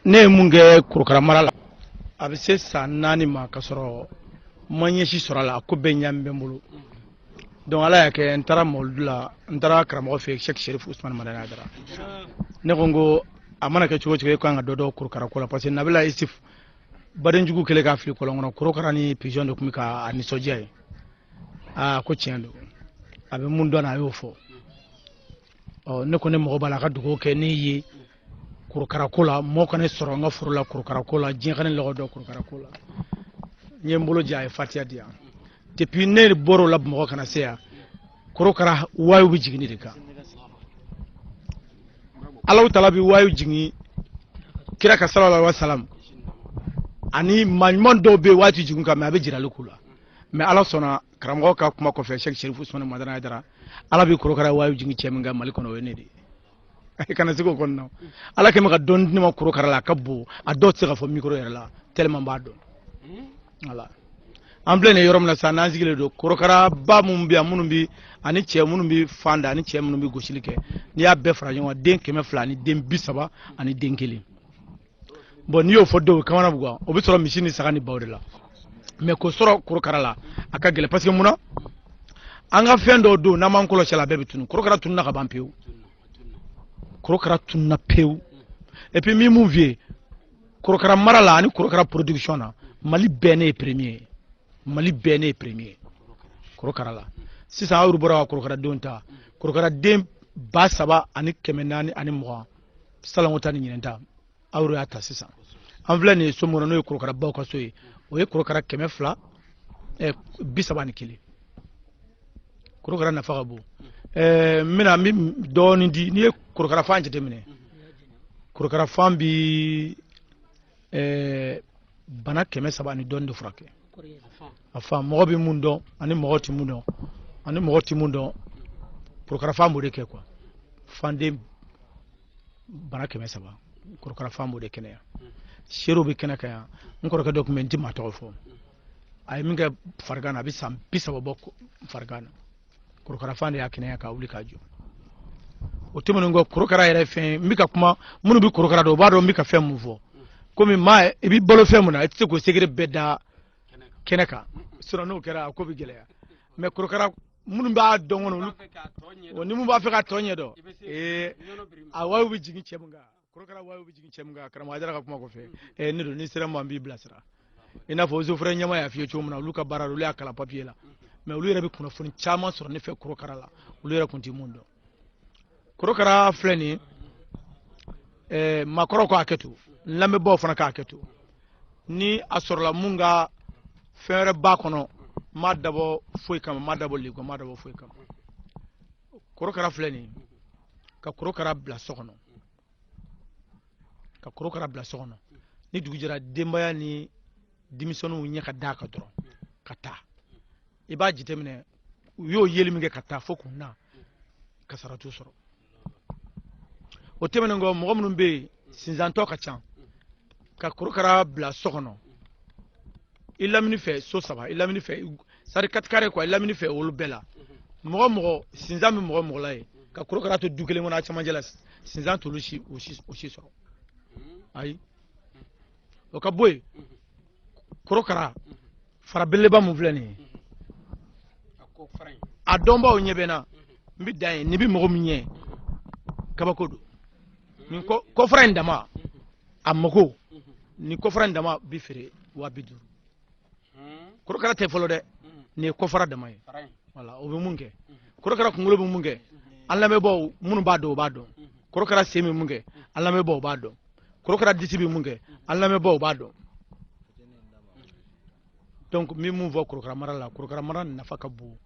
ne mun kɛ korokara mara la a bɛ se san 4 ma ka sɔrɔ ma ɲɛsi sɔrɔ a la ko bɛɛ ɲam bɛ n bolo donc ala y'a kɛ n taara mawludu la n taara karamɔgɔ fɛ Sheikh Sherif Usman Madani Haidara ne ko n ko a mana kɛ cogo o cogo e kan ka dɔ korokara ko la parce que Nabila Isuf badenjugu kɛlen k'a fili kɔlɔn kɔnɔ korokara ni pigeon de tun bɛ k'a nisɔndiya ye ko tiɲɛ don a bɛ mun dɔn a y'o fɔ ne ko ne mɔgɔ b'a la ka dugawu kɛ ne ye korokara ko la mɔgɔ ka ne sɔrɔ n ka foro la korokara ko la diɲɛ ka ne lɔgɔ dɔn korokara ko la n ye n bolo jɛ a ye fatiya di yan depuis ne bɔra o la Bamakɔ kana se yan korokara wayu bɛ jigin ne de kan Alahu Taala bɛ wayu jigin kira ka sallallahu alaihi wasallam ani maa ɲuman dɔw bɛ yen waati jigin kan mais a bɛ jirali k'u la mais Ala sɔnna karamɔgɔ ka kuma kɔfɛ Sheikh Sherif Usman Madani Haidara Ala bɛ korokara wayu jigin cɛ min kan Mali kɔnɔ o ye ne de ye kana se k'o kɔnɔ Ala kɛlen bɛ ka dɔnni di ne ma korokara la a ka bon a dɔw tɛ se ka fɔ micro yɛrɛ la tellement n b'a dɔn voilà an filɛ nin ye yɔrɔ min na sisan n'an sigilen don korokara ba minnu bɛ yan minnu bɛ ani cɛ minnu bɛ fan da ani cɛ minnu bɛ gosili kɛ n'i y'a bɛɛ fara ɲɔgɔn kan den 200 ani den 30 ani den 1 bon n'i y'o fɔ dɔw kamana bɛ gan o bɛ sɔrɔ misi ni saga ni baw de la mais k'o sɔrɔ korokara la a ka gɛlɛn parce que munna an ka fɛn dɔw don n'an m'an kɔlɔsi a la a bɛɛ bɛ tunu korokara tununa ka ban pewu korokara tununa pewu et puis min m'u vie korokara mara la ani korokara production na Mali bɛɛ ne ye premier Mali bɛɛ ne ye premier korokara la sisan aw bɔra ka korokara denw ta korokara den 3,000 ani 400 ani 20 salanko ta ni ɲinɛn ta aw y'a ta sisan an filɛ nin ye so min kɔnɔ n'o ye korokara baw ka so ye o ye korokara 200 31 korokara nafa ka bon n bɛna dɔɔnin di n'i ye korokara fan jateminɛ korokara fan bi bana 300 ani dɔɔnin de furakɛ a fan mɔgɔ bɛ mun dɔn ani mɔgɔ tɛ mun dɔn ani mɔgɔ tɛ mun dɔn korokara fan b'o de kɛ quoi fan den bana 300 korokara fan b'o de kɛnɛya seerew bɛ kɛnɛ kan yan n kɔrɔkɛ dɔ tun bɛ n tɛ maa tɔgɔ fɔ a ye min kɛ farigan na a bɛ san 30 bɔ farigan na korokara fan de y'a kɛnɛya k'a wuli k'a jɔ o tɛmɛnen kɔ korokara yɛrɛ fɛn n bɛ ka kuma minnu bɛ korokara dɔn o b'a dɔn n bɛ ka fɛn mun fɔ komi maa i bɛ balo fɛn mun na i tɛ se k'o segere bɛɛ da kɛnɛ kan sinon n'o kɛra a ko bɛ gɛlɛya mais korokara minnu b'a dɔn kɔnɔ olu ni mun b'a fɛ ka tɔ ɲɛ dɔn a wayu bɛ jigin cɛ min kan korokara wayu bɛ jigin cɛ min kan karamɔgɔ Haidara ka kuma kɔfɛ ne don ni sera ma n b'i bilasira i n'a fɔ Ozofrɛ ɲɛma y'a f'i ye cogo min na olu ka baara olu y'a kalan papier la mais olu yɛrɛ bɛ kunnafoni caman sɔrɔ ne fɛ korokara la olu yɛrɛ tun tɛ mun dɔn korokara filɛ nin ye maakɔrɔw k'a kɛ to lamɛnbaaw fana k'a kɛ to ni a sɔrɔla mun ka fɛn wɛrɛ b'a kɔnɔ m'a dabɔ foyi kama m'a dabɔ leku m'a dabɔ foyi kama korokara filɛ nin ka korokara bila so kɔnɔ ka korokara bila so kɔnɔ ni dugu jɛra denbaya ni denmisɛnninw ɲɛ ka da kan dɔrɔn ka taa i b'a jateminɛ u y'o yeli min kɛ ka taa fo k'u na kasara t'u sɔrɔ o tɛmɛnen kɔ mɔgɔ minnu bɛ yen sinzantɔ ka ca ka korokara bila so kɔnɔ i lamini fɛ so 3 i lamini fɛ sari 4 carré quoi i lamini fɛ olu bɛɛ la mɔgɔ mɔgɔ sinzan bɛ mɔgɔ mɔgɔ la ye ka korokara to du kelen kɔnɔ a cɛmancɛ la sinzan t'olu si sɔrɔ ayi o ka bɔ yen korokara fara belebeleba mun filɛ nin ye a dɔnbaw ɲɛ bɛ n na n bɛ dan ye nin bɛ mɔgɔ min ɲɛ kabako don nin kɔfara in dama a mago nin kɔfara in dama bɛ feere 50,000 korokara tɛ fɔlɔ dɛ nin ye kɔfara dama ye voilà o bɛ mun kɛ korokara kunkolo bɛ mun kɛ an lamɛnbaaw minnu b'a dɔn o b'a dɔn korokara sen bɛ mun kɛ an lamɛnbaaw b'a dɔn korokara disi bɛ mun kɛ an lamɛnbaaw b'a dɔn donc n bɛ mun fɔ korokara mara la korokara mara nafa ka bon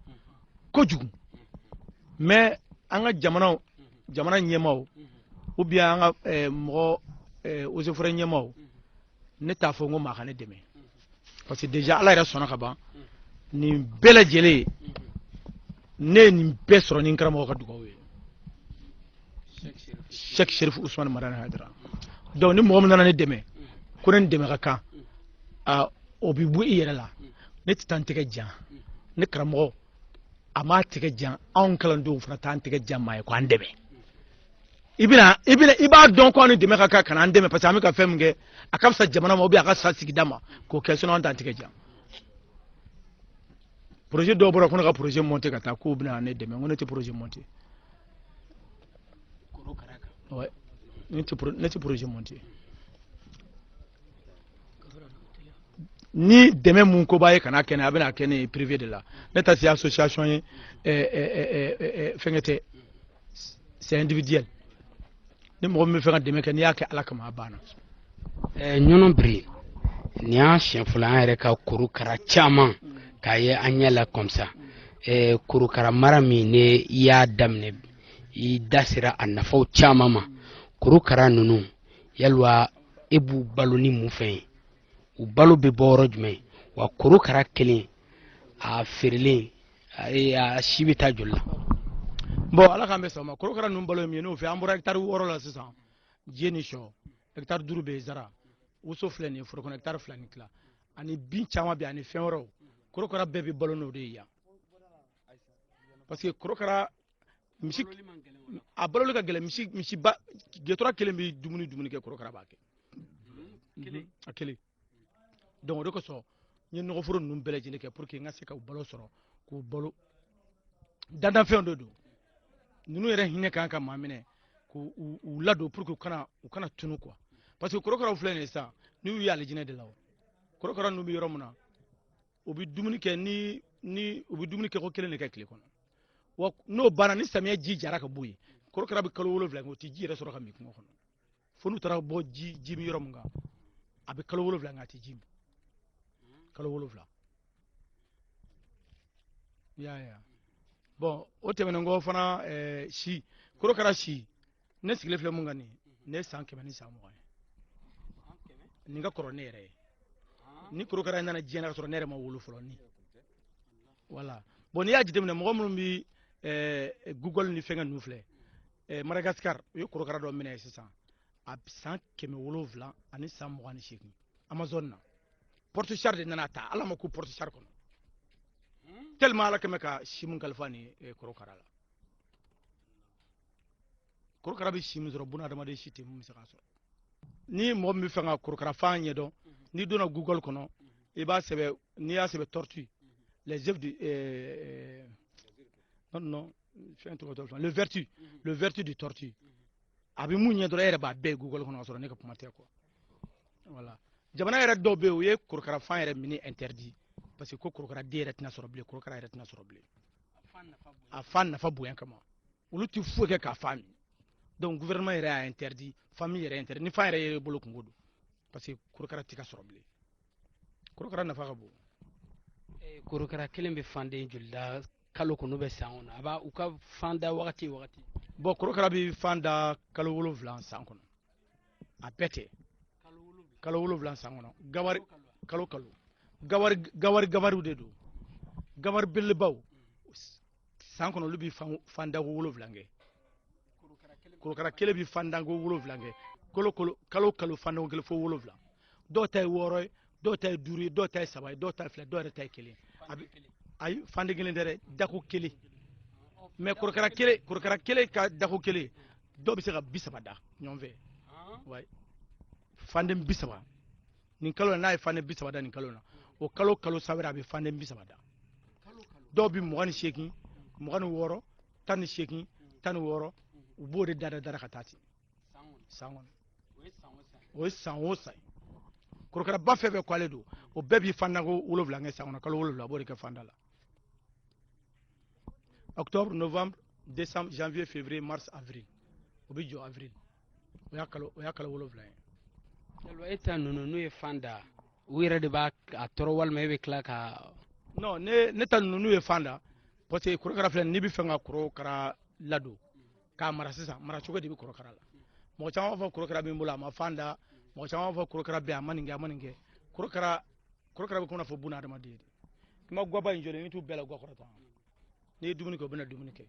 kojugu mais an ka jamana ɲɛmaaw ou bien an ka mɔgɔ Ozofrɛ ɲɛmaaw ne t'a fɔ n ko maa ka ne dɛmɛ parce que déjà Ala yɛrɛ sɔnna ka ban nin bɛɛ lajɛlen ne ye nin bɛɛ sɔrɔ ni n karamɔgɔ ka dugawu ye Sheikh Sherif Usman Madani Haidara donc ni mɔgɔ min nana ne dɛmɛ ko ne dɛmɛ ka kan o bɛ bɔ i yɛrɛ la ne tɛ taa n tɛgɛ jan ne karamɔgɔ a m'a tɛgɛ jan anw kalandenw fana t'an tɛgɛ jan maa ye k'an dɛmɛ i b'a dɔn ko ani dɛmɛ ka kan kana an dɛmɛ parce que an bɛ ka fɛn min kɛ a ka fisa jamana ma ou bien a ka fisa sigida ma k'o kɛ sinon an t'an tigɛ jan projet dɔw bɔra ko ne ka projet monter ka taa k'u bɛna ne dɛmɛ ko ne tɛ projet monter ouais ne tɛ projet monter ni dɛmɛ mun ko b'a ye kana kɛ ne a bɛna kɛ ne privé de la ne ta se association ye fɛnkɛ tɛ c'est individuel ni mɔgɔ min bɛ fɛ ka dɛmɛ kɛ n'i y'a kɛ ala kama a banna ɲɔnɔ biri ni y'a siɲɛ fɔlɔ an yɛrɛ ka korokara caman k'a ye an ɲɛ la comme ça korokara mara min ne i y'a daminɛ i da sera a nafaw caman ma korokara ninnu yalwa e b'u balo ni mun fɛn ye u balo bɛ bɔ yɔrɔ jumɛn wa korokara kelen a feerelen a si bɛ taa joli la bon ala k'an bɛ sɔn ma korokara ninnu balo ye min ye n'o fɛ an bɔra hectare 6 la sisan diɲɛ ni sɔ hectare 5 bɛ yen zara woso filɛ nin ye foro kɔnɔ hectare 2 ni tila ani bin caman bɛ ani fɛn wɛrɛw korokara bɛɛ bɛ balo n'o de ye yan parce que korokara misi a baloli ka gɛlɛn misi ba gɛtɔra kelen bɛ dumuni kɛ korokara b'a kɛ a kelen donc o de kosɔn n ye nɔgɔforo ninnu bɛɛ lajɛlen kɛ pour que n ka se ka balo sɔrɔ k'u balo dandanfɛnw de don ninnu yɛrɛ hinɛ kan ka maa minɛ k'u ladon pour que u kana tunu quoi parce que korokaraw filɛ nin ye sisan n'i y'u ye alijinɛ de la o korokara ninnu bɛ yɔrɔ min na u bɛ dumuni kɛ ni u bɛ dumuni kɛ ko kelen de kɛ tile kɔnɔ wa n'o banna ni samiyɛ ji jara ka bɔ yen korokara bɛ kalo 7 kɛ o tɛ ji yɛrɛ sɔrɔ ka min kungo kɔnɔ fo n'u taara bɔ ji min yɔrɔ min kan a bɛ kalo 7 kɛ a tɛ ji min kalo 7 ya bon o tɛmɛnen kɔ fana si korokara si ne sigilen filɛ mun kan nin ne ye san 100 ni san 20 ye nin ka kɔrɔ ne yɛrɛ ye ni korokara nana diɲɛ na ka sɔrɔ ne yɛrɛ ma wolo fɔlɔ ni voilà bon n'i y'a jateminɛ mɔgɔ minnu bɛ Google ni fɛnkɛ ninnu filɛ Madagascar u ye korokara dɔ minɛ sisan a san 700 ani san 28 Amazon na porte char de nana ta ala ma ko porte char kɔnɔ tellement ala kɛmɛ ka si mun kalifa ni korokara la korokara bɛ si min sɔrɔ buna adamaden si tɛ mun bɛ se k'a sɔrɔ ni mɔgɔ min bɛ fɛ ka korokara fan ɲɛdɔn n'i donna Google kɔnɔ i b'a sɛbɛn n'i y'a sɛbɛn tortue les œuvres du non fɛn tɔgɔ tɛ le vertu du tortue a bɛ mun ɲɛ dɔrɔn e yɛrɛ b'a bɛɛ Google kɔnɔ ka sɔrɔ ne ka kuma tɛ quoi voilà jamana yɛrɛ dɔw bɛ yen u ye korokara fan yɛrɛ mini interdit parce que ko korokara den yɛrɛ tɛna sɔrɔ bilen korokara yɛrɛ tɛna sɔrɔ bilen a fan nafa bonya kama olu tɛ foyi kɛ k'a fan min donc gouvernement yɛrɛ y'a interdit famille yɛrɛ interdit ni fan yɛrɛ ye bolo kungo don parce que korokara tɛ ka sɔrɔ bilen korokara nafa ka bon korokara kelen bɛ fan den joli da kalo kɔnɔ bɛ san kɔnɔ a b'a u ka fan da wagati bon korokara bɛ fan da kalo 7 san kɔnɔ a bɛɛ tɛ kalo 7 san kɔnɔ gawari kalo gawariw de don gawari belebelebaw san kɔnɔ olu bɛ fan da ko 7 kɛ korokara kelen bɛ fan da ko 7 kɛ kalo fan da ko kelen fo 7 dɔw ta ye 6 ye dɔw ta ye 5 ye dɔw ta ye 3 ye dɔw ta ye 2 dɔw yɛrɛ ta ye 1 ayi fan den kelen tɛ dɛ dako kelen mais korokara kelen ka dako kelen dɔw bɛ se ka 30 da ɲɔgɔn fɛ ouais fan den 30 nin kalo n'a ye fan den 30 da nin kalo na o kalo sa wɛrɛ a bɛ fan den 30 da dɔw bɛ 28 26 18 16 u b'o de da ka taa ten san kɔnɔ o ye san o san korokara ba fɛn fɛn k'ale don o bɛɛ b'i fan da ko 7 kɛ san kɔnɔ kalo 7 a b'o de kɛ fan da la octobre novembre décembre janvier février mars avril o bɛ jɔ avril o y'a kalo 7 ye yalwa e ta ninnu n'u ye fan da u yɛrɛ de b'a tɔɔrɔ walima e bɛ tila ka non ne ta ninnu n'u ye fan da parce que korokara filɛ n'i bɛ fɛ ka korokara ladon k'a mara sisan mara cogo de bɛ korokara la mɔgɔ caman b'a fɔ korokara bɛ n bolo a ma fan da mɔgɔ caman b'a fɔ korokara bɛ a ma nin kɛ korokara bɛ komi n'a fɔ buna adamaden de i ma gaba in jɔlen n'i t'u bɛɛ la gakɔrɔ tan n'i ye dumuni kɛ u bɛna dumuni kɛ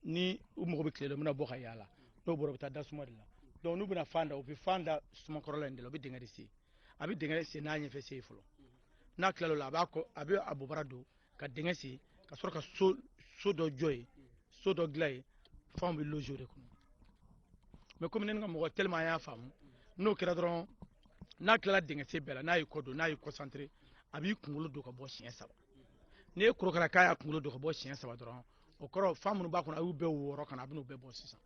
ni u mago bɛ tile la u bɛna bɔ ka yaala n'o bɔra u bɛ taa da suma de la donc n'u bɛna fan da u bɛ fan da sumakɔrɔla in de la u bɛ dingɛ de sen a bɛ dingɛ sen n'a ɲɛfɛ sen fɔlɔ n'a tilal'o la a bɛ a bɔbara don ka dingɛ sen ka sɔrɔ ka so dɔ jɔ yen so dɔ dilan yen fanw bɛ loger o de kɔnɔ mais comme ne ka mɔgɔ tellement y'a faamu n'o kɛra dɔrɔn n'a tilala dingɛse bɛɛ la n'a y'i kɔ don n'a y'i concentré a b'i kunkolo don ka bɔ siɲɛ 3 n'i ye korokara k'a y'a kunkolo don ka bɔ siɲɛ 3 dɔrɔn o kɔrɔ fan minnu b'a kɔnɔ a y'u bɛɛ wɔɔrɔ ka na a bɛn'u bɛɛ bɔ sisan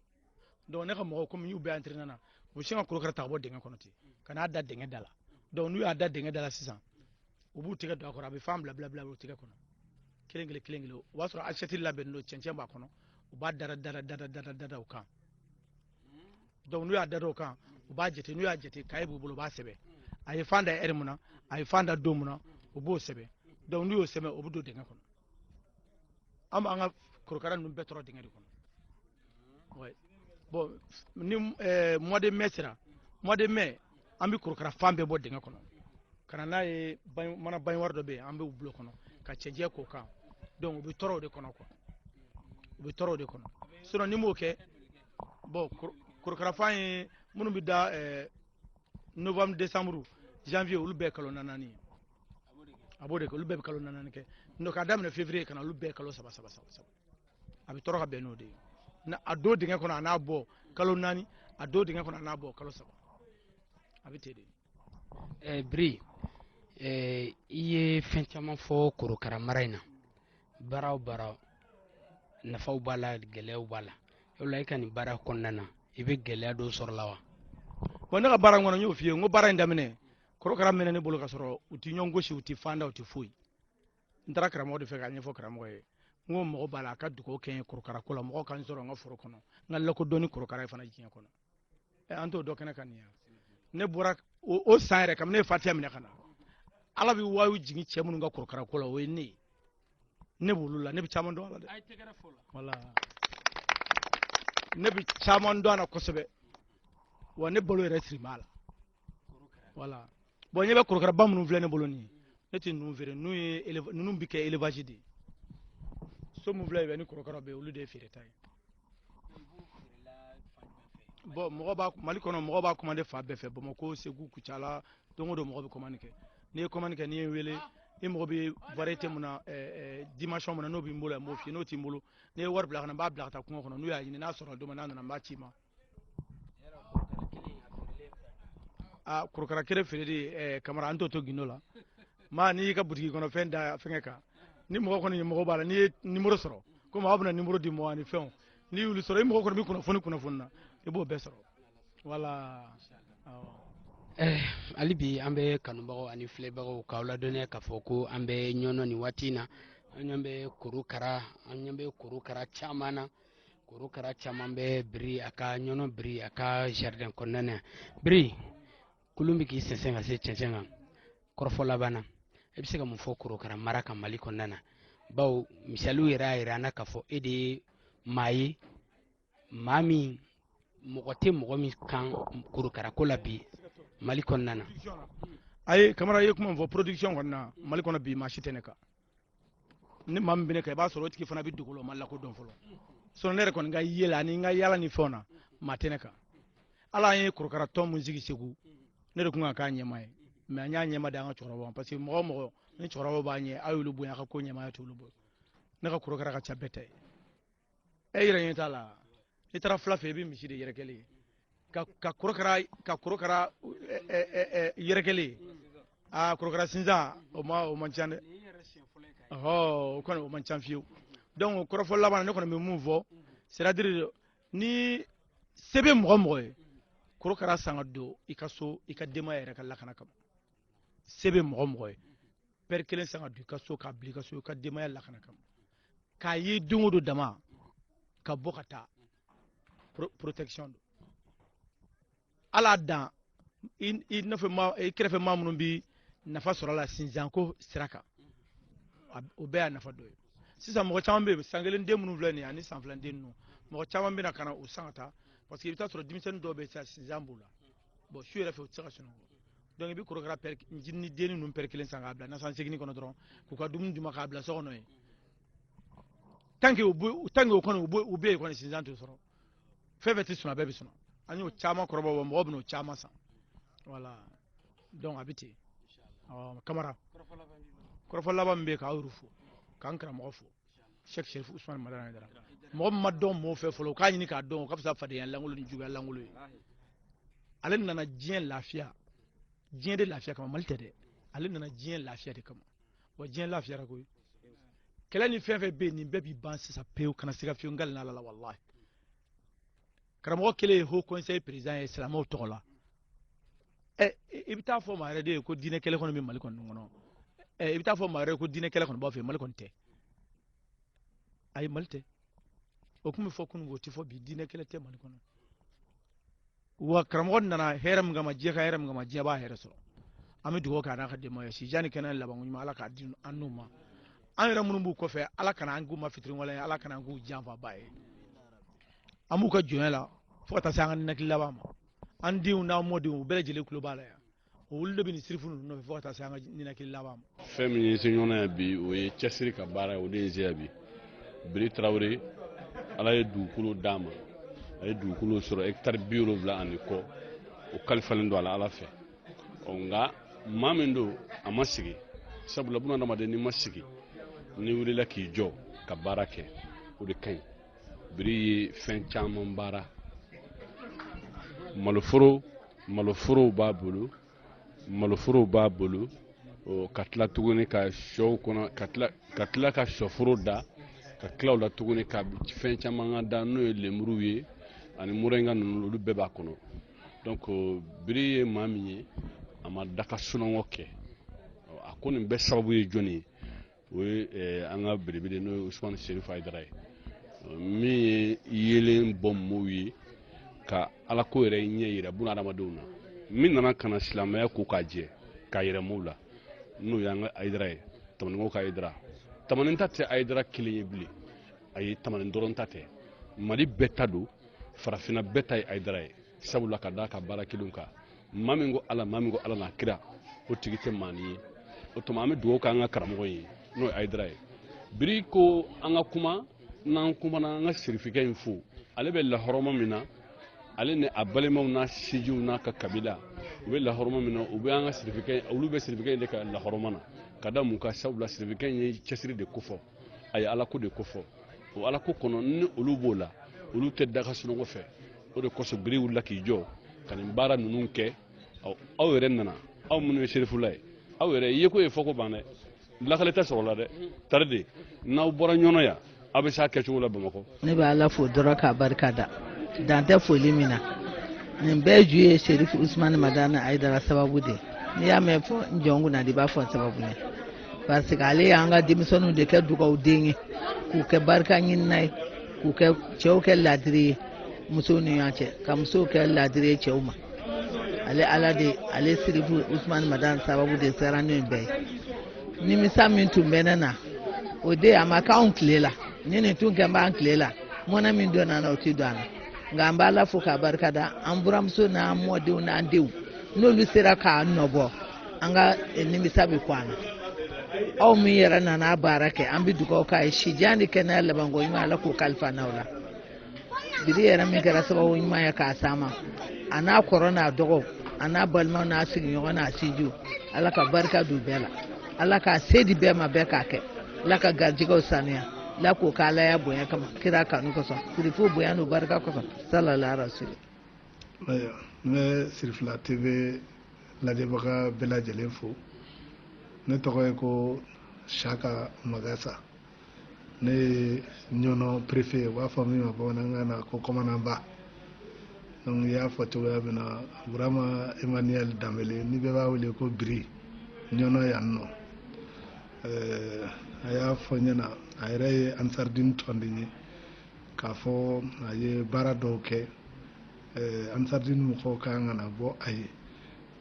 donc ne ka mɔgɔw comme y'u bɛɛ entraîné na u bɛ sin ka korokara ta ka bɔ dingɛ kɔnɔ ten ka n'a da dingɛ da la donc n'u y'a da dingɛ da la sisan u b'u tɛgɛ don a kɔrɔ a bɛ fan bila u tɛgɛ kɔnɔ kelen kelen o b'a sɔrɔ assiette labɛnnen don cɛncɛn b'a kɔnɔ u b'a dada o kan donc n'u y'a dada o kan u b'a jate n'u y'a jate kaye b'u bolo u b'a sɛbɛn a ye fan da heure mun na a ye fan da don mun na u b'o sɛbɛn donc n'u y'o sɛbɛn o bɛ don dingɛ kɔnɔ an b'an ka korokara ninnu bɛɛ tɔrɔ dingɛ de kɔnɔ ouais bon ni mois de mai sera mois de mai an bɛ korokara fan bɛɛ bɔ dingɛ kɔnɔ ka na n'a ye mana banni wari dɔ bɛ yen an bɛ u bulon kɔnɔ ka cɛncɛn k'o kan donc u bɛ tɔrɔ o de kɔnɔ quoi u bɛ tɔrɔ o de kɔnɔ sinon ni m'o kɛ bon korokara fan ye minnu bɛ da novembre décembre janvier olu bɛɛ ye kalo 4 ye a b'o de kɛ olu bɛɛ bɛ kalo 4 kɛ donc k'a daminɛ février ka na olu bɛɛ ye kalo 3 a bɛ tɔrɔ ka bɛn n'o de ye a don dingɛ kɔnɔ a n'a bɔ kalo 4 a don dingɛ kɔnɔ a n'a bɔ kalo 3 a bɛ ten de. Biri i ye fɛn caman fɔ korokara mara in na baara o baara nafaw b'a la gɛlɛyaw b'a la o la i ka nin baara kɔnɔna na i bɛ gɛlɛya dɔw sɔrɔ la wa. bon ne ka baara in kɔnɔ n y'o f'i ye n ko baara in daminɛ korokara mɛnɛ ne bolo ka sɔrɔ u tɛ ɲɔgɔn gosi u tɛ fan da u tɛ foyi n taara karamɔgɔ de fɛ k'a ɲɛfɔ karamɔgɔ ye n ko mɔgɔ b'a la a ka dugawu kɛ n ye korokara ko la mɔgɔ ka n sɔrɔ n ka foro kɔnɔ n ka lakodɔn ni korokara ye fana diɲɛ kɔnɔ an t'o dɔ kɛnɛ kan nin yan ne bɔra o san yɛrɛ kabini ne ye fatiya minɛ ka na ala bɛ waayu jigin cɛ minnu ka korokara ko la o ye ne ye ne b'olu la ne bɛ caman dɔn a la dɛ voilà ne bɛ caman dɔn a la kosɛbɛ wa ne balo yɛrɛ siri b'a la voilà bon ɲɛ bɛ korokaraba minnu filɛ ne bolo nin ye ne tɛ ninnu feere ninnu bɛ kɛ élevage de ye so min filɛ yen ni korokara bɛ yen olu de ye feereta ye bon mali kɔnɔ mɔgɔ b'a commandé fan bɛɛ fɛ bamakɔ segu kucala don o don mɔgɔ bɛ commande kɛ n'i ye commande kɛ n'i ye n wele i mago bɛ variété mun na dimension mun na n'o b'i bolo yan n b'o f'i ye n'o t'i bolo n'i ye wari bila ka na n b'a bila ka taa kungo kɔnɔ n'u y'a ɲini n'a sɔrɔ don min n'a nana n b'a ci ma. Korokara kelen feereli kamara an t'o to gindo la maa n'i y'i ka butigi kɔnɔ fɛn da fɛngɛ kan ni mɔgɔ kɔni mɔgɔ b'a la n'i ye numéro sɔrɔ ko mɔgɔ bɛna numéro di mɔgɔ ni fɛnw n'i y'olu sɔrɔ i mɔgɔ kɔni bɛ kunnafoni na i b'o bɛɛ sɔrɔ voilà. hali bi an bɛ kanubagaw ani filɛbagaw k'aw ladɔnniya k'a fɔ ko an bɛ ɲɔnɔ nin waati in na an ɲɛ bɛ korokara caman na korokara caman bɛ biri a ka ɲɔnɔ biri a ka jardin kɔnɔna na biri kulun bɛ k'i sɛnsɛn ka se cɛncɛn kan kɔrɔfɔ laban na e bɛ se ka mun fɔ korokara mara kan mali kɔnɔna na bawo misaliw yɛrɛ y'a jira an na k'a fɔ e de ye maa ye maa min mɔgɔ tɛ mɔgɔ min kan korokara ko la bi mali kɔnɔna na. ayi kamara ye kuma min fɔ production kɔnɔna na mali kɔnɔ bi maa si tɛ ne kan ni maa min bɛ ne kan i b'a sɔrɔ o tigi fana bɛ dogo la o ma lakodɔn fɔlɔ sinon ne yɛrɛ kɔni ka yela ani n ka yala ni fɛnw na maa tɛ ne kan ala an ye korokara tɔn mun sigi segu ne de tun kan k'a ɲɛmaa ye mais an y'a ɲɛmaa di an ka cɛkɔrɔbaw parce que mɔgɔ o mɔgɔ ni cɛkɔrɔbaw b'a ɲɛ a y'olu bonya a ka ko ɲɛmaaya t'olu bolo ne ka korokara ka ca bɛɛ ta ye e yɛrɛ ɲɛ t'a la i taara fila fɛ i bɛ misi de yɛrɛkɛlen ka korokara yɛrɛkɛlen korokara sinzan o man ca dɛ o kɔni o man ca fiyewu donc kɔrɔfɔ laban ne kɔni bɛ mun fɔ c'est à dire ni se bɛ mɔgɔ mɔgɔ ye korokara san ka don i ka so i ka denbaya yɛrɛ ka lakana kama se bɛ mɔgɔ mɔgɔ ye pɛri kelen san ka don i ka so k'a bila i ka so i ka denbaya lakana kama k'a ye don o don dama ka bɔ ka taa protection don ala dan i kɛrɛfɛ maa minnu bɛ nafa sɔrɔ a la sinzan ko sira kan o bɛɛ y'a nafa dɔ ye sisan mɔgɔ caman bɛ yen san kelen den minnu filɛ nin ye ani san fila den ninnu mɔgɔ caman bɛ na ka na o san ka taa parce que i bɛ taa sɔrɔ denmisɛnnin dɔw bɛ yen sinzan b'u la bon su yɛrɛ fɛ o tɛ se ka sunɔgɔ donc i bɛ korokara ni den ninnu pɛri kelen san k'a bila nasan segin kɔnɔ dɔrɔn k'u ka dumuni d'u ma k'a bila so kɔnɔ yen tant que o kɔni u bɛ yen kɔni sinzan t'o sɔrɔ fɛn fɛn tɛ sɔn a bɛɛ bɛ sɔn an y'o caman kɔrɔbɔ mɔgɔ bɛ n'o caman san voilà donc a bɛ ten kamara kɔrɔfɔ laban min bɛ yen k'aw yɛrɛ fo k'an karamɔgɔ fo Cheikh Cherif Ousmane Madani Aidara mɔgɔ min ma dɔn mɔgɔw fɛ fɔlɔ u k'a ɲini k'a dɔn o ka fisa fadenya langolo ni juguya langolo ye ale nana diɲɛ lafiya diɲɛ de lafiya kama Mali tɛ dɛ ale nana diɲɛ lafiya de kama wa diɲɛ lafiyara koyi kɛlɛ ni fɛn fɛn bɛ yen nin bɛɛ b'i ban sisan pewu kana se ka fiyewu ngali n'ala la wallahi karamɔgɔ kelen ye haut conseil président ye silamɛw tɔgɔ la i bɛ taa fɔ maa yɛrɛ de ye ko diinɛ kɛlɛ kɔnɔ bɛ Mali kɔnɔ i bɛ taa fɔ maa yɛrɛ ko diinɛ kɛlɛ kɔnɔ b'aw fɛ Mali kɔnɔ tɛ ayi Mali tɛ o tun bɛ fɔ kunun o tɛ fɔ bi diinɛ kɛlɛ tɛ Mali kɔnɔ wa karamɔgɔ nana hɛrɛ min kama diɲɛ ka hɛrɛ min kama diɲɛ b'a hɛrɛ sɔrɔ an bɛ dugawu kɛ a n'a ka denbaya si janni kɛnɛ laban ɲuman ala k'a di an n'u ma an yɛrɛ minnu b'u kɔfɛ ala kana an k'u ma fitiri wale ala kana an k'u janfaba ye an b'u ka jɔnya la fo ka taa se an ka ninakili laban ma an denw n'an mɔdenw u bɛɛ lajɛlen tulo b'a la yan olu de bɛ nin sirifu ninnu nɔfɛ fo ka taa se an ka ninakili laban ma fɛn min ye seɲɔgɔn ye bi o ye cɛsiri ka baara ye o de ye zeya bi Biri Tarawele ala ye dugukolo d'a ma a ye dugukolo sɔrɔ hectare 70 ani kɔ o kalifalen don a la ala fɛ nka maa min don a ma sigi sabula buna adamaden n'i ma sigi n'i wulila k'i jɔ ka baara kɛ o de ka ɲi Biri ye fɛn caman baara maloforow b'a bolo ka tila tuguni ka sɔw kɔnɔ ka tila ka sɔforo da ka tila o la tuguni ka fɛn caman da n'o ye lemuru ye ani moringa ninnu olu bɛɛ b'a kɔnɔ donc Biri ye maa min ye a ma daga sunɔgɔ kɛ a ko nin bɛɛ sababu ye jɔnni ye o ye an ka belebele n'o ye Usumani Serifu Ayidara ye min ye yelen bɔ mɔgɔw ye ka ala ko yɛrɛ ɲɛ yira buna adamadenw na min nana ka na silamɛya ko k'a jɛ k'a yɛrɛ mɔgɔw la n'o y'an ka Ayidara ye tamaninkaw ka Ayidara tamanin ta tɛ Ayidara kelen ye bilen a ye tamanin dɔrɔn ta tɛ Mali bɛɛ ta don farafinna bɛɛ ta ye Ayidara ye sabula ka d'a ka baara kelenw kan maa min ko ala n'a kira o tigi tɛ maa ni ye o tuma an bɛ dugawu kɛ an ka karamɔgɔ ye n'o ye Ayidara ye Biri ko an ka kuma n'an kumana an ka sirifikɛ in fo ale bɛ lahɔrɔma min na ale ni a balimaw n'a sinjiw n'a ka kabila u bɛ lahɔrɔma min na olu bɛ sirifikɛ in de ka lahɔrɔma na ka da mun ka sabula sirifikɛ in ye cɛsiri de kofɔ a ye ala ko de kofɔ o ala ko kɔnɔ ni olu b'o la olu tɛ daga sunɔgɔ fɛ o de kosɔn Biri wulila k'i jɔ ka nin baara ninnu kɛ aw yɛrɛ nana aw minnu ye serifula ye aw yɛrɛ ye ko ye fɔ ko ban dɛ lakale tɛ sɔrɔ la dɛ tari de n'aw bɔra ɲɔnɔ yan aw bɛ s'a kɛcogo la Bamakɔ ne bɛ ala fo dɔrɔn k'a barika da dan tɛ foli min na nin bɛɛ ju ye Serifu Usumani Madani Ayidara sababu de n'i y'a mɛn fɔ n jɔn kunna de b'a fɔ sababu ye parce que ale y'an ka denmisɛnninw de kɛ dugawuden ye k'u kɛ barika ɲinina ye k'u kɛ cɛw kɛ ladiri ye musow ni ɲɔgɔn cɛ ka musow kɛ ladiri ye cɛw ma ale Serifu Usumani Madani sababu de sera n'o bɛɛ ye nimisa min tun bɛ ne na o de a ma k'anw tile la ni nin tun kɛ b'an tile la mɔnɛ min don na o tɛ don an na nka an b'a la fo k'a barika da an buramuso n'an mɔdenw n'an denw n'olu sera k'a nɔbɔ an ka nimisa bɛ kɔ an na aw min yɛrɛ nana baara kɛ an bɛ dugawu k'a ye sijan ni kɛnɛya labanko ɲuman ala k'o kalifa n'aw la Biri yɛrɛ min kɛra sababu ɲuman ye k'a s'an ma a n'a kɔrɔ n'a dɔgɔw a n'a balimaw n'a sigiɲɔgɔn n'a sinjiw ala ka barika don bɛɛ la ala k'a se di bɛɛ ma bɛɛ k'a kɛ ala ka garijɛgɛw sanuya ala k'o k'ala ya bonya kama kira kanu kosɔn sirifu bonya n'o barika kosɔn sallallahu alaihi wasallam. n bɛ Sirifila TV lajɛbaga bɛɛ lajɛlen fo ne tɔgɔ ye ko Saka Magasa ne ye ɲɔnɔ préfet u b'a fɔ min ma bamanankan na ko kɔmananba donc i y'a fɔ cogoya min na Burama Emmanuel Danbele ni bɛɛ b'a wele ko Biri ɲɔnɔ yan nɔ a y'a fɔ ɲɛna a yɛrɛ ye Ansardine tɔnden ye k'a fɔ a ye baara dɔw kɛ Ansardine mɔgɔw kan ka na bɔ a ye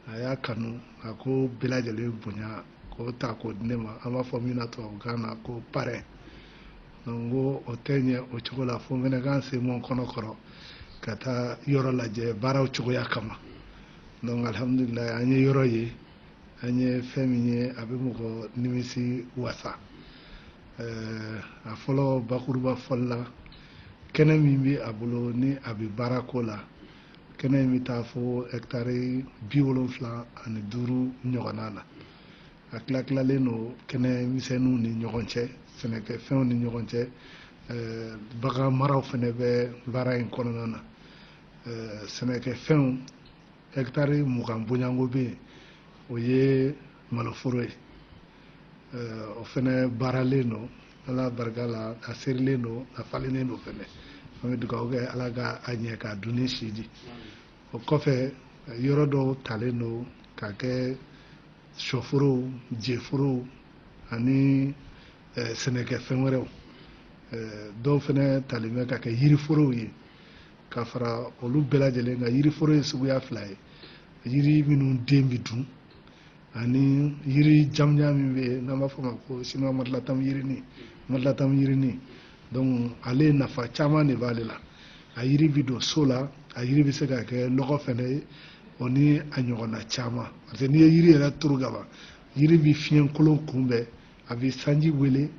a y'a kanu a ko bɛɛ lajɛlen bonya k'o ta k'o di ne ma an b'a fɔ min na tubabukan na ko parrain donc ko o tɛ ɲɛ o cogo la fo n fɛnɛ k'an sen bɔ n kɔnɔ kɔrɔ ka taa yɔrɔ lajɛ baaraw cogoya kama donc alhamdulilayi an ye yɔrɔ ye an ye fɛn min ye a bɛ mɔgɔ nimisi wasa a fɔlɔ bakuruba fɔli la kɛnɛ min bɛ a bolo ni a bɛ baara ko la kɛnɛ in bɛ taa fo hectare 75 ɲɔgɔnna na a tilalen don kɛnɛ misɛnninw ni ɲɔgɔn cɛ sɛnɛkɛfɛnw ni ɲɔgɔn cɛ bagan maraw fɛnɛ bɛ baara in kɔnɔna na sɛnɛkɛfɛnw hɛkitari 20 bonyanko bɛ yen o ye maloforo ye o fɛnɛ baaralen don ala barika la a serilen don a falennen don fɛnɛ an bɛ dugawu kɛ ala ka a ɲɛ k'a dun ni si di o kɔfɛ yɔrɔ dɔw talen don ka kɛ sɔforow jeforow ani sɛnɛkɛfɛn wɛrɛw dɔw fɛnɛ talen bɛ ka kɛ yiriforow ye ka fara olu bɛɛ lajɛlen kan yiriforo ye suguya 2 ye yiri minnu den bɛ dun ani yiri jamujan min bɛ yen n'an b'a fɔ o ma ko sinuwa madilatamu yirinin donc ale nafa caman de b'ale la a yiri bɛ don so la a yiri bɛ se ka kɛ nɔgɔ fɛnɛ ye o ni a ɲɔgɔnna caman parce que n'i ye yiri yɛrɛ turu ka ban yiri bɛ fiɲɛ kolon kunbɛn a bɛ sanji wele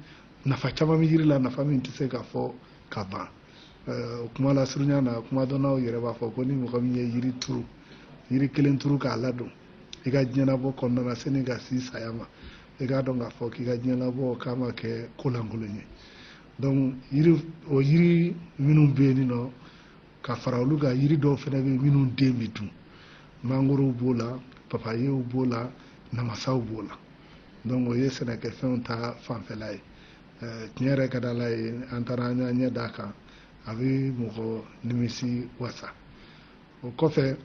nafa caman bɛ yiri la nafa min tɛ se ka fɔ ka ban o kuma la surunya na kuma dɔnnaw yɛrɛ b'a fɔ ko ni mɔgɔ min ye yiri turu yiri kelen turu k'a ladon i ka diɲɛnabɔ kɔnɔna na sani ka si saya ma i k'a dɔn k'a fɔ k'i ka diɲɛnabɔ k'a ma kɛ ko lankolon ye donc o yiri minnu bɛ yen nɔ ka fara olu kan yiri dɔw fɛnɛ bɛ yen minnu den bɛ dun mangorow b'o la papayew b'o la namasaw b'o la donc o ye sɛnɛkɛfɛnw ta fanfɛla ye tiɲɛ yɛrɛ ka di ala ye an taara an y'a ɲɛ d'a kan a bɛ mɔgɔ nimisi wasa o kɔfɛ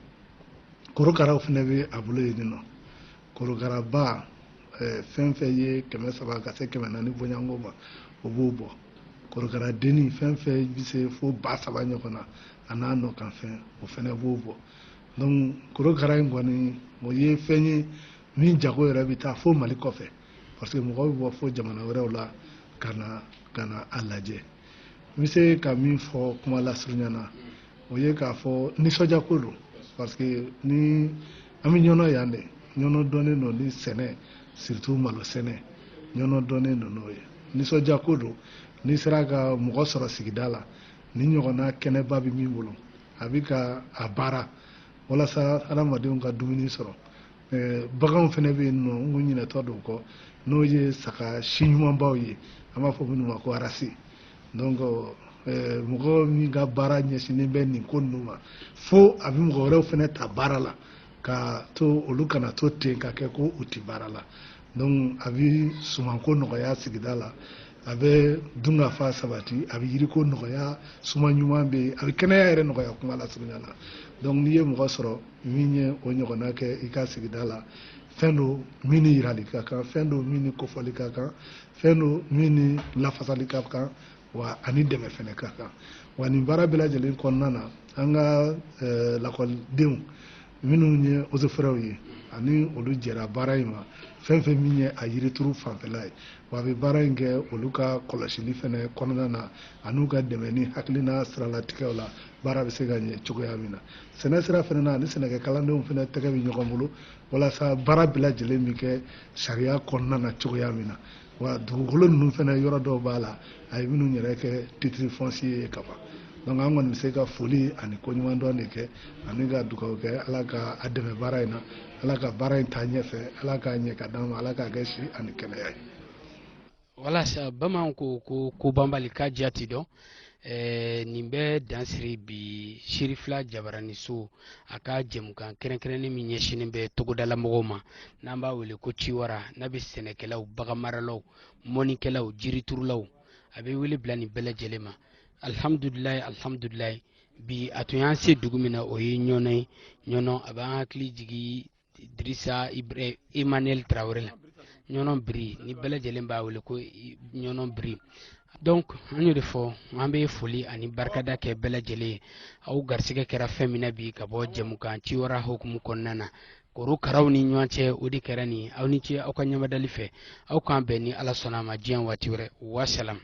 korokaraw fɛnɛ bɛ a bolo yen nɔ korokaraba fɛn fɛn ye 300 ka se 400 bonyanko ma o b'o bɔ korokaradenni fɛn fɛn bɛ se fo 3000 ɲɔgɔn na a n'a nɔ kan fɛn o fɛnɛ b'o bɔ donc korokara in kɔni o ye fɛn ye min jago yɛrɛ bɛ taa fo Mali kɔfɛ parce que mɔgɔw bɛ bɔ fo jamana wɛrɛw la ka na a lajɛ n bɛ se ka min fɔ kuma lasurunya na o ye k'a fɔ nisɔndiyako don parce que ni an bɛ ɲɔnɔ yan de ɲɔnɔ dɔnnen don ni sɛnɛ surtout malo sɛnɛ ɲɔnɔ dɔnnen don n'o ye nisɔndiyako don n'i sera ka mɔgɔ sɔrɔ sigida la ni ɲɔgɔnna kɛnɛba bɛ min bolo a bɛ ka a baara walasa adamadenw ka dumuni sɔrɔ baganw fɛnɛ bɛ yen nɔ n ko ɲinɛtɔ don kɔ n'o ye saga si ɲumanbaw ye an b'a fɔ minnu ma ko arasi donc mɔgɔ min ka baara ɲɛsinnen bɛ nin ko ninnu ma fo a bɛ mɔgɔ wɛrɛw fɛnɛ ta baara la ka to olu kana to ten ka kɛ ko u tɛ baara la donc a bɛ sumanko nɔgɔya sigida la a bɛ dunkafa sabati a bɛ yiriko nɔgɔya suma ɲuman bɛ yen a bɛ kɛnɛya yɛrɛ nɔgɔya kuma la surunya na donc n'i ye mɔgɔ sɔrɔ min ye o ɲɔgɔnna kɛ i ka sigida la fɛn don min ni yirali ka kan fɛn don min ni kofɔli ka kan fɛn don min ni lafasali ka kan wa ani dɛmɛ fɛnɛ ka kan wa nin baara bɛɛ lajɛlen kɔnɔna na an ka lakɔlidenw minnu ye osefɛrɛw ye ani olu jɛra baara in ma fɛn fɛn min ye a yirituru fanfɛla ye wa a bɛ baara in kɛ olu ka kɔlɔsili fɛnɛ kɔnɔna na an'u ka dɛmɛ ni hakilina siralatigɛw la baara bɛ se ka ɲɛ cogoya min na sɛnɛ sira fɛnɛ na ani sɛnɛkɛ kalandenw fɛnɛ tɛgɛ bɛ ɲɔgɔn bolo walasa baara bɛɛ lajɛlen bɛ kɛ sariya kɔnɔna na cogoya min na wa dugukolo ninnu fɛnɛ yɔrɔ dɔw b'a la a ye minnu yɛrɛ kɛ titre foncier ye kaban donc an kɔni bɛ se ka foli ani koɲuman dɔn de kɛ ani ka dugawu kɛ ala ka a dɛmɛ baara in na ala ka baara in taa ɲɛfɛ ala k'a ɲɛ ka d'an ma ala k'a kɛ si ani kɛnɛya ye. walasa bamananw ko banbali k'a diya ti dɔn nin bɛ dansiri bi sirifila jabaraniso a ka jɛmukan kɛrɛnkɛrɛnnen min ɲɛsinnen bɛ togodala mɔgɔw ma n'an b'a wele ko ciwara n'a bɛ sɛnɛkɛlaw baganmaralaw mɔnikɛlaw jiriturulaw a bɛ wele bila nin bɛɛ lajɛlen ma alhamdulilayi bi a tun y'an se dugu min na o ye ɲɔnɔ ye ɲɔnɔ a b'an hakili jigin Dirisa Emmanuel Traoré la ɲɔnɔ biri ni bɛɛ lajɛlen b'a wele ko ɲɔnɔ biri donc an y'o de fɔ an bɛ foli ani barikada kɛ bɛɛ lajɛlen ye aw garisigɛ kɛra fɛn min na bi ka bɔ jɛmukan ciwara hukumu kɔnɔna na korokaraw ni ɲɔgɔn cɛ o de kɛra nin aw ni ce aw ka ɲamadali fɛ aw k'an bɛn ni ala sɔnna a ma diɲɛ waati wɛrɛ wasalam.